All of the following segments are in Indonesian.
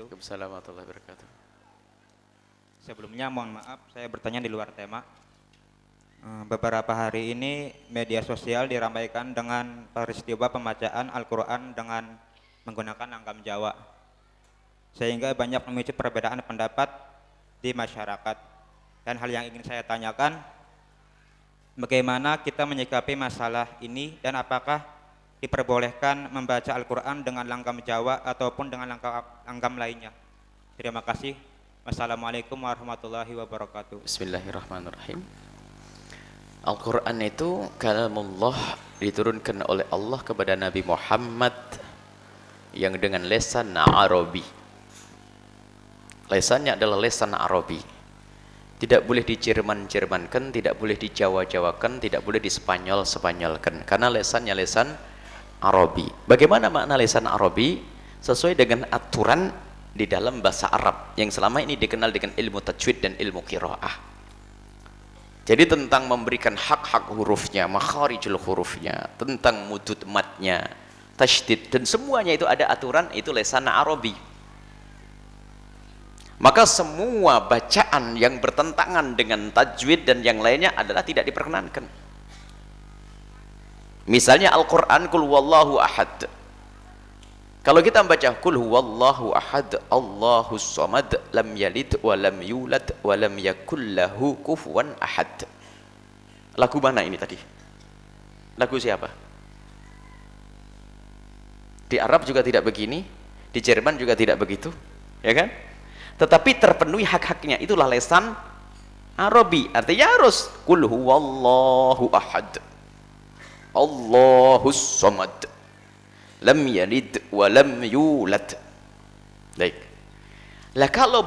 wabarakatuh. Waalaikumsalam warahmatullahi wabarakatuh. Sebelumnya mohon maaf saya bertanya di luar tema. Beberapa hari ini media sosial diramaikan dengan peristiwa pembacaan Al-Quran dengan menggunakan langgam Jawa, sehingga banyak memicu perbedaan pendapat di masyarakat. Dan hal yang ingin saya tanyakan, bagaimana kita menyikapi masalah ini dan apakah diperbolehkan membaca Al-Quran dengan langgam Jawa ataupun dengan langgam lainnya? Terima kasih. Wassalamualaikum warahmatullahi wabarakatuh. Bismillahirrahmanirrahim. Al-Quran itu kalamullah, diturunkan oleh Allah kepada Nabi Muhammad yang dengan lesan Arabi. Lesannya adalah lesan Arabi. Tidak boleh di-Jerman-Jermankan, tidak boleh di-Jawa-Jawakan, tidak boleh di-Spanyol-Spanyolkan, karena lesannya lesan Arabi. Bagaimana makna lesan Arabi? Sesuai dengan aturan di dalam bahasa Arab yang selama ini dikenal dengan ilmu tajwid dan ilmu qiraah. Jadi tentang memberikan hak-hak hurufnya, makharijul hurufnya, tentang mudud matnya, tasydid, dan semuanya itu ada aturan, itu lesan Arabi. Maka semua bacaan yang bertentangan dengan tajwid dan yang lainnya adalah tidak diperkenankan. Misalnya Al-Quran, Qul huwallahu ahad. Kalau kita membaca Qul huwallahu ahad, Allahus samad, lam yalid wa lam yulad wa lam yakul lahu kufuwan ahad. Lagu mana ini tadi? Lagu siapa? Di Arab juga tidak begini, di Jerman juga tidak begitu, ya kan? Tetapi terpenuhi hak-haknya, itulah lesan Arabi. Artinya harus Qul huwallahu ahad, Allahus samad, lam yalid wa lam yulad. Baik. Lah kalau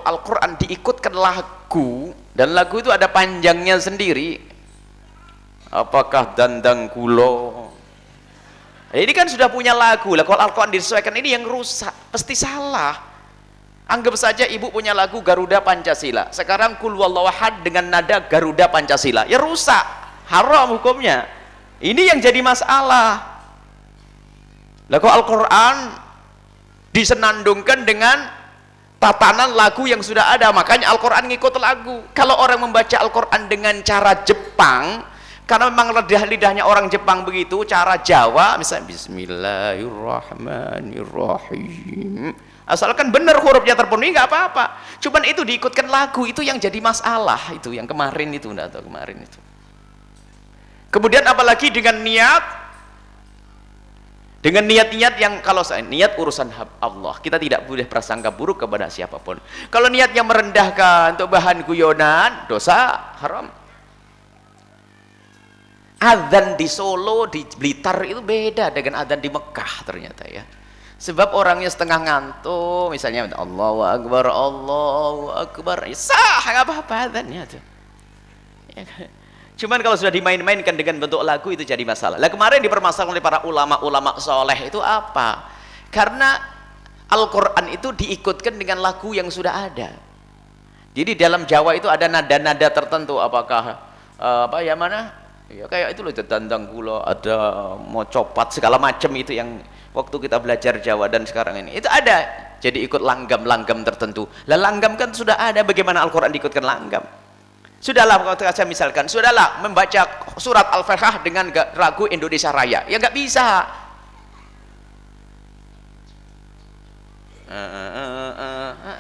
Al-Quran diikutkan lagu, dan lagu itu ada panjangnya sendiri, apakah dandang kulo, ini kan sudah punya lagu. Lah kalau Al-Quran disesuaikan, ini yang rusak, pasti salah. Anggap saja ibu punya lagu Garuda Pancasila, sekarang Qul huwallahu ahad dengan nada Garuda Pancasila, ya rusak, haram hukumnya. Ini yang jadi masalah. Lah kok Al-Quran disenandungkan dengan tatanan lagu yang sudah ada, makanya Al-Quran ngikut lagu. Kalau orang membaca Al-Quran dengan cara Jepang, karena memang lidahnya orang Jepang begitu, cara Jawa misalnya Bismillahirrahmanirrahim, asalkan benar hurufnya terpenuhi nggak apa-apa. Cuman itu diikutkan lagu, itu yang jadi masalah. Itu yang kemarin itu, enggak tahu kemarin itu. Kemudian apalagi dengan niat-niat yang, kalau niat urusan Allah, kita tidak boleh prasangka buruk kepada siapapun. Kalau niatnya merendahkan untuk bahan guyonan, dosa, haram. Adzan di Solo, di Blitar itu beda dengan adzan di Mekah ternyata ya. Sebab orangnya setengah ngantuk, misalnya Allahu Akbar, Allahu Akbar, sah, nggak apa-apa adzannya tuh. Ya kan? Cuman kalau sudah dimain-mainkan dengan bentuk lagu, itu jadi masalah. Lah kemarin dipermasalahkan oleh para ulama-ulama soleh itu apa? Karena Al-Quran itu diikutkan dengan lagu yang sudah ada. Jadi dalam Jawa itu ada nada-nada tertentu, apakah apa ya, mana ya, kayak itu loh, dandang kulo, ada mau copat, segala macam itu yang waktu kita belajar Jawa dan sekarang ini itu ada. Jadi ikut langgam-langgam tertentu. Lah langgam kan sudah ada, bagaimana Al-Quran diikutkan langgam? Sudahlah, kalau saya misalkan, sudahlah membaca surat Al-Fatihah dengan lagu Indonesia Raya, ya nggak bisa.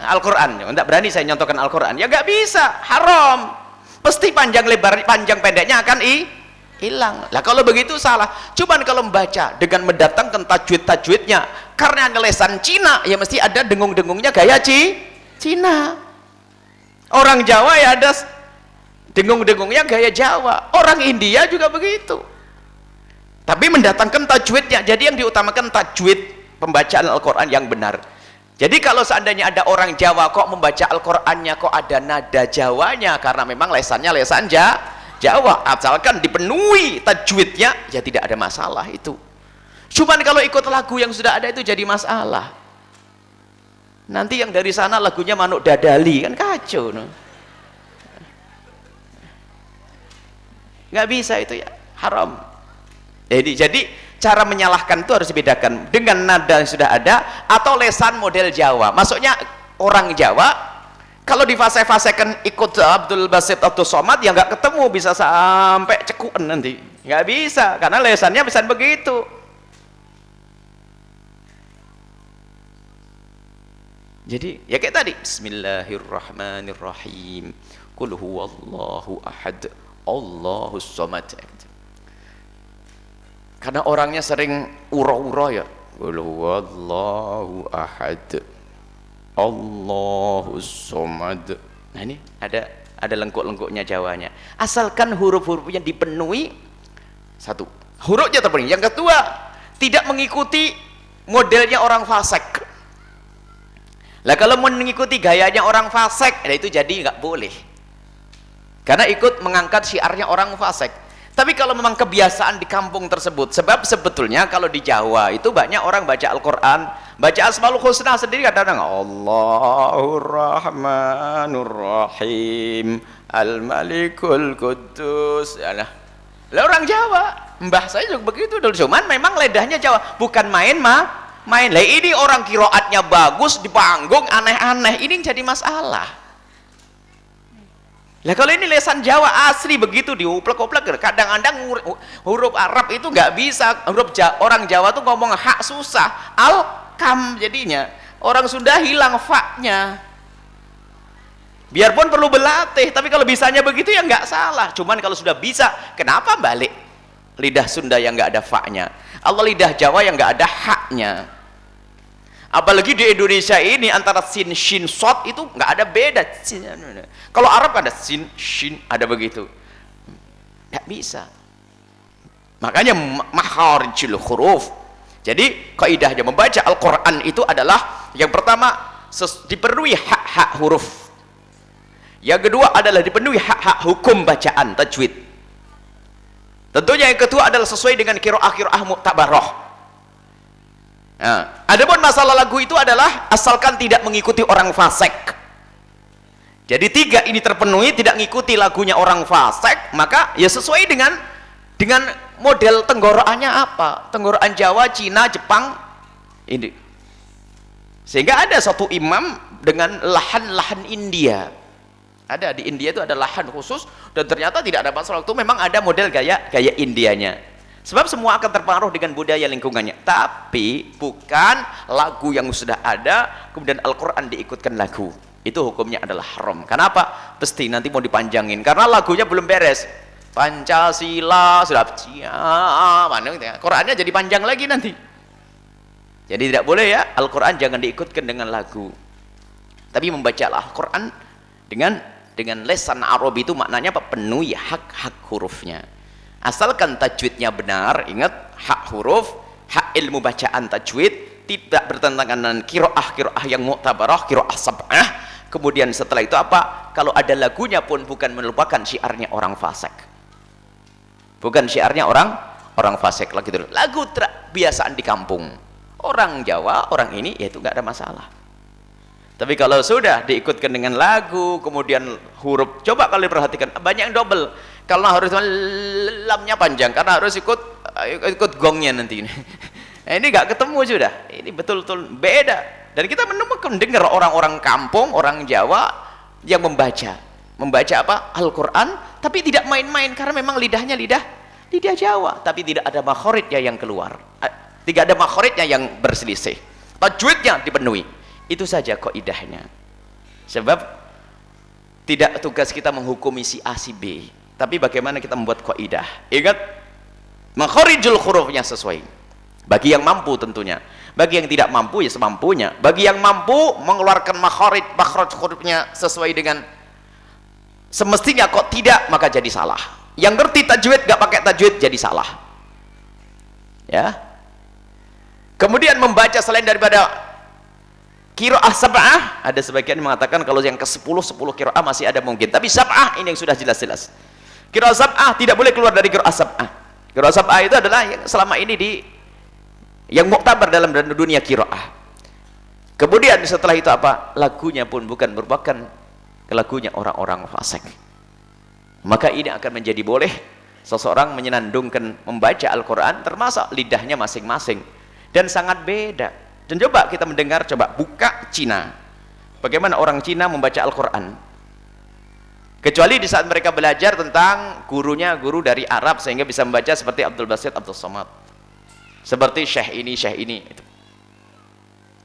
Al-Quran, nggak berani saya nyontohkan Al-Quran, ya nggak bisa, haram. Pasti panjang lebar, panjang pendeknya akan hilang. Lah kalau begitu salah. Cuman kalau membaca dengan mendatangkan tajwid-tajwidnya, karena lesan Cina, ya mesti ada dengung-dengungnya gaya Cina. Orang Jawa ya ada dengung-dengungnya gaya Jawa, orang India juga begitu, tapi mendatangkan tajwidnya. Jadi yang diutamakan tajwid pembacaan Al-Quran yang benar. Jadi kalau seandainya ada orang Jawa kok membaca Al-Qurannya kok ada nada Jawanya, karena memang lesannya lesan Jawa, asalkan dipenuhi tajwidnya, ya tidak ada masalah itu. Cuman kalau ikut lagu yang sudah ada itu jadi masalah. Nanti yang dari sana lagunya Manuk Dadali, kan kacau no? Nggak bisa itu ya, haram. Jadi cara menyalahkan itu harus dibedakan dengan nada yang sudah ada atau lesan model Jawa. Maksudnya orang Jawa kalau difase-fasekan ikut Abdul Basit atau Somad ya nggak ketemu, bisa sampai cekuan nanti, nggak bisa karena lesannya bisa begitu. Jadi ya kayak tadi Bismillahirrahmanirrahim, Qul huwallahu ahad Allahus somad. Karena orangnya sering ura-ura ya, Qul huwallahu ahad Allahus somad. Nah ini ada lengkuk-lengkuknya Jawanya. Asalkan huruf-hurufnya dipenuhi, satu, hurufnya terpenuhi. Yang kedua, tidak mengikuti modelnya orang fasik. Lah kalau mengikuti gayanya orang fasik, nah itu jadi nggak boleh. Karena ikut mengangkat syiarnya orang fasik. Tapi kalau memang kebiasaan di kampung tersebut, sebab sebetulnya kalau di Jawa itu banyak orang baca Al-Quran, baca Asmaul Husna sendiri kadang-kadang Allahur Rahmanur Rahim Al-Malikul Quddus. Lah orang Jawa, mbah saya juga begitu dulu, cuman memang lidahnya Jawa, bukan main main. Lah ini orang kiroatnya bagus di panggung aneh-aneh, ini jadi masalah. Lah kalau ini lesan Jawa asli begitu diuplek-uplek, kadang-kadang huruf Arab itu nggak bisa, orang Jawa tuh ngomong hak susah, al-kam jadinya, orang Sunda hilang fa-nya. Biarpun perlu berlatih, tapi kalau bisanya begitu ya nggak salah. Cuman kalau sudah bisa, kenapa balik lidah Sunda yang nggak ada fa-nya, Allah lidah Jawa yang nggak ada haknya? Apalagi di Indonesia ini antara sin, shin, sod itu nggak ada beda. Kalau Arab ada sin, shin, ada begitu. Nggak bisa. Makanya makharijul huruf. Jadi kaidahnya membaca Al-Quran itu adalah yang pertama dipenuhi hak-hak huruf. Yang kedua adalah dipenuhi hak-hak hukum bacaan tajwid. Tentunya yang kedua adalah sesuai dengan qiraah mu'tabarah. Nah, adapun masalah lagu itu adalah asalkan tidak mengikuti orang fasik. Jadi tiga ini terpenuhi, tidak mengikuti lagunya orang fasik, maka ya sesuai dengan model tenggorokannya apa, tenggorokan Jawa, Cina, Jepang ini. Sehingga ada satu imam dengan lahan-lahan India. Ada di India itu ada lahan khusus dan ternyata tidak ada masalah, itu memang ada model gaya Indianya. Sebab semua akan terpengaruh dengan budaya lingkungannya, tapi bukan lagu yang sudah ada kemudian Al-Quran diikutkan lagu, itu hukumnya adalah haram. Kenapa? Pasti nanti mau dipanjangin karena lagunya belum beres. Pancasila sudah Qurannya jadi panjang lagi nanti. Jadi tidak boleh ya, Al-Quran jangan diikutkan dengan lagu, tapi membacalah Al-Quran dengan lesan Arab. Itu maknanya apa? Penuhi hak-hak hurufnya. Asalkan tajwidnya benar, ingat hak huruf, hak ilmu bacaan tajwid, tidak bertentangan dengan kiroah yang mu'tabarah, kiroah sab'ah. Kemudian setelah itu apa? Kalau ada lagunya pun bukan melupakan syiarnya orang fasik. Bukan syiarnya orang fasik lagi dulu. Lagu biasaan di kampung. Orang Jawa, orang ini, ya itu nggak ada masalah. Tapi kalau sudah diikutkan dengan lagu, kemudian huruf, coba kalau diperhatikan, banyak yang double. Kalau harus lamnya panjang, karena harus ikut gongnya nanti. Nah, ini nggak ketemu sudah. Ini betul-betul beda. Dan kita menemukan dengar orang-orang kampung, orang Jawa yang membaca apa? Al-Quran, tapi tidak main-main karena memang lidahnya lidah Jawa, tapi tidak ada makhoritnya yang keluar, tidak ada makhoritnya yang berselisih, tajwidnya dipenuhi. Itu saja kaidahnya. Sebab tidak tugas kita menghukumi si A si B, tapi bagaimana kita membuat kaidah. Ingat, makharijul hurufnya sesuai bagi yang mampu tentunya, bagi yang tidak mampu ya semampunya. Bagi yang mampu mengeluarkan makharij hurufnya sesuai dengan semestinya, kok tidak, maka jadi salah. Yang ngerti tajwid gak pakai tajwid jadi salah ya. Kemudian membaca selain daripada qiraah sab'ah, ada sebagian yang mengatakan kalau yang ke-10 qiraah masih ada mungkin, tapi sab'ah ini yang sudah jelas-jelas. Qiraah sab'ah tidak boleh keluar dari qiraah sab'ah. Qiraah sab'ah itu adalah yang selama ini yang muktabar dalam dunia qiraah. Kemudian setelah itu apa? Lagunya pun bukan merupakan lagunya orang-orang fasik. Maka ini akan menjadi boleh seseorang menyenandungkan membaca Al-Quran termasuk lidahnya masing-masing dan sangat beda. Dan coba kita mendengar, coba buka Cina, bagaimana orang Cina membaca Al-Quran, kecuali di saat mereka belajar tentang gurunya, guru dari Arab sehingga bisa membaca seperti Abdul Basit, Abdul Somad, seperti syekh ini itu.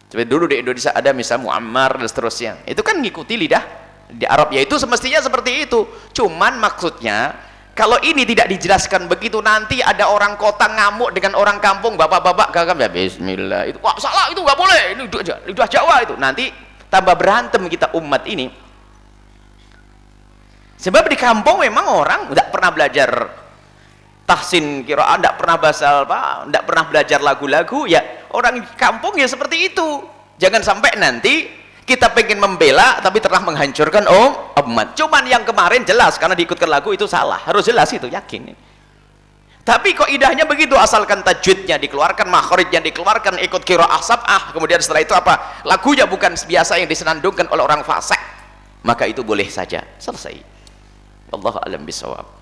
Seperti dulu di Indonesia ada misalnya Muammar dan seterusnya, itu kan ngikuti lidah di Arab, yaitu semestinya seperti itu. Cuman maksudnya kalau ini tidak dijelaskan begitu, nanti ada orang kota ngamuk dengan orang kampung, bapak-bapak gagam ya bismillah, itu wah salah, itu nggak boleh, ini lidah Jawa itu, nanti tambah berantem kita umat ini. Sebab di kampung memang orang tidak pernah belajar tahsin qiraah, tidak pernah bahasa apa, tidak pernah belajar lagu-lagu, ya orang kampung ya seperti itu. Jangan sampai nanti kita pengen membela tapi telah menghancurkan umat. Cuman yang kemarin jelas karena diikutkan lagu itu salah, harus jelas itu, yakin. Tapi kok idahnya begitu, asalkan tajwidnya dikeluarkan, makharijnya dikeluarkan, ikut qiraah sab'ah, kemudian setelah itu apa, lagunya bukan biasa yang disenandungkan oleh orang fasik, maka itu boleh saja, selesai. Wallahu a'lam bishawab.